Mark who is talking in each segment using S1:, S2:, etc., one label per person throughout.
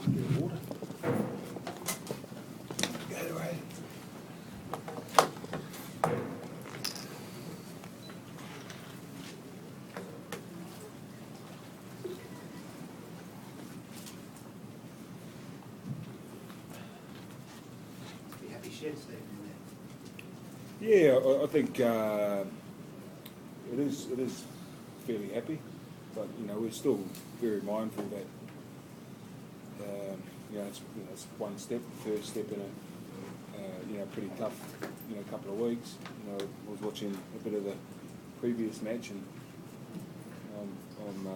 S1: Get water. Go away.
S2: Be happy shed, Steve.
S1: Yeah, I think it is fairly happy, but we're still very mindful that it's one step, the first step in a pretty tough couple of weeks. I was watching a bit of the previous match, and I'm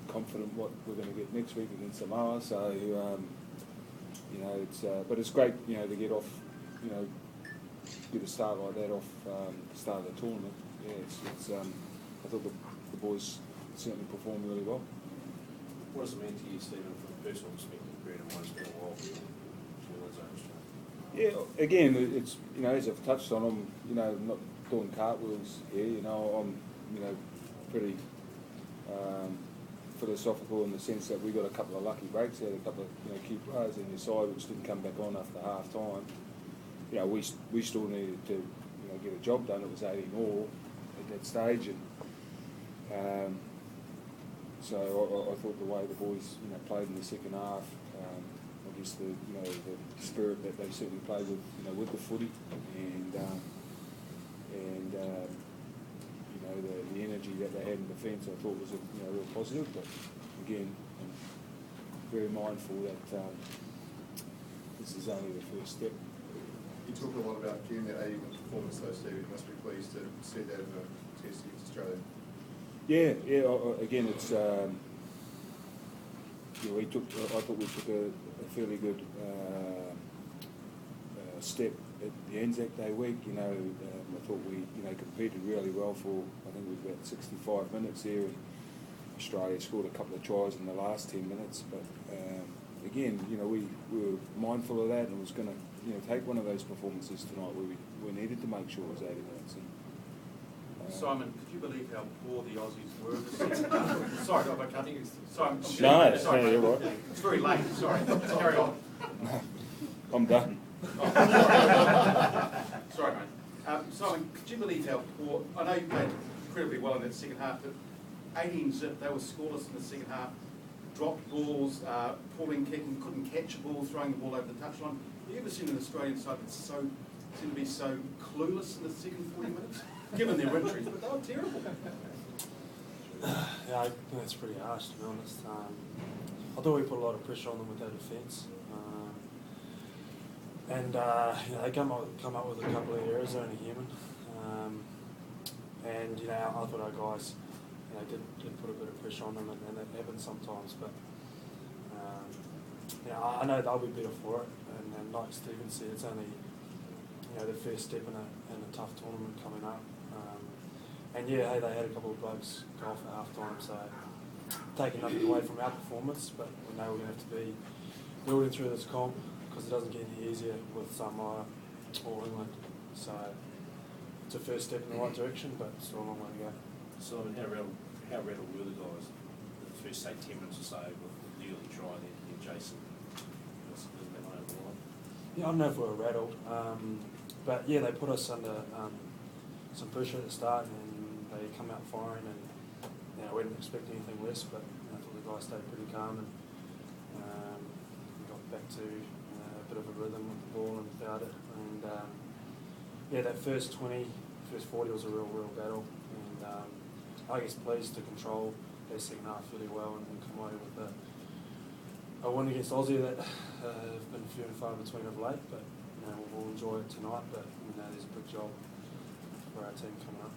S1: confident what we're going to get next week against Samoa. So but it's great to get off get a start like that off the start of the tournament. Yeah, I thought the boys certainly performed really well.
S3: What does it mean to you, Stephen, from a personal perspective, bearing in mind it's been a while for you?
S1: Yeah, again, it's as I've touched on, I'm not doing cartwheels here. I'm pretty philosophical in the sense that we got a couple of lucky breaks there, a couple of key players in your side which didn't come back on after half time. We still needed to get a job done. It was 18-all at that stage, and so I thought the way the boys played in the second half, I guess the spirit that they certainly played with the footy, and the energy that they had in defence, I thought was a real positive. But again, I'm very mindful that this is only the first step.
S4: You talk a lot about Kearney, that 80-win performance though, Steve. You must be pleased to see that in a test against Australia.
S1: Yeah. Again, it's I thought we took a fairly good step at the Anzac Day week. I thought we competed really well for I think it was about 65 minutes there. And Australia scored a couple of tries in the last 10 minutes, but again, we were mindful of that, and was going to take one of those performances tonight where we needed to make sure it was 80 minutes. And,
S2: Simon, could you believe how poor the Aussies were this season? Sorry, I think it's... Sorry,
S1: no, you're right.
S2: It's very late, sorry. Carry on.
S1: I'm done.
S2: Sorry, mate. Simon, could you believe how poor... I know you played incredibly well in that second half, but 18-zip, they were scoreless in the second half. Dropped balls, pulling, kicking, couldn't catch a ball, throwing the ball over the touchline. Have you ever seen an Australian side that seem to be so clueless in the second 40 minutes? Given their injuries, but they were terrible.
S5: Yeah, I think that's pretty harsh, to be honest. I thought we put a lot of pressure on them with their defence. They come up with a couple of errors. They're only human. I thought our guys did put a bit of pressure on them, and that happens sometimes. But I know they'll be better for it. And like Stephen said, it's only the first step in a tough tournament coming up. They had a couple of blokes go off at half time, so taking nothing away from our performance, but we know we're going to have to be building through this comp because it doesn't get any easier with Samoa or England. So it's a first step in the right direction, but still a long way to go.
S3: So how rattled were the guys the first, say, 10 minutes or so with the early try then Jason?
S5: Yeah, I don't know if we were rattled, but yeah, they put us under some pressure at the start, and they come out firing, and we didn't expect anything less, but I thought the guys stayed pretty calm, and we got back to a bit of a rhythm with the ball and found it, and that first 40 was a real battle, and I guess pleased to control their second half really well and come away with a win against Aussie that have been few and far between of late, but we'll enjoy it tonight. But there's a big job for our team coming up.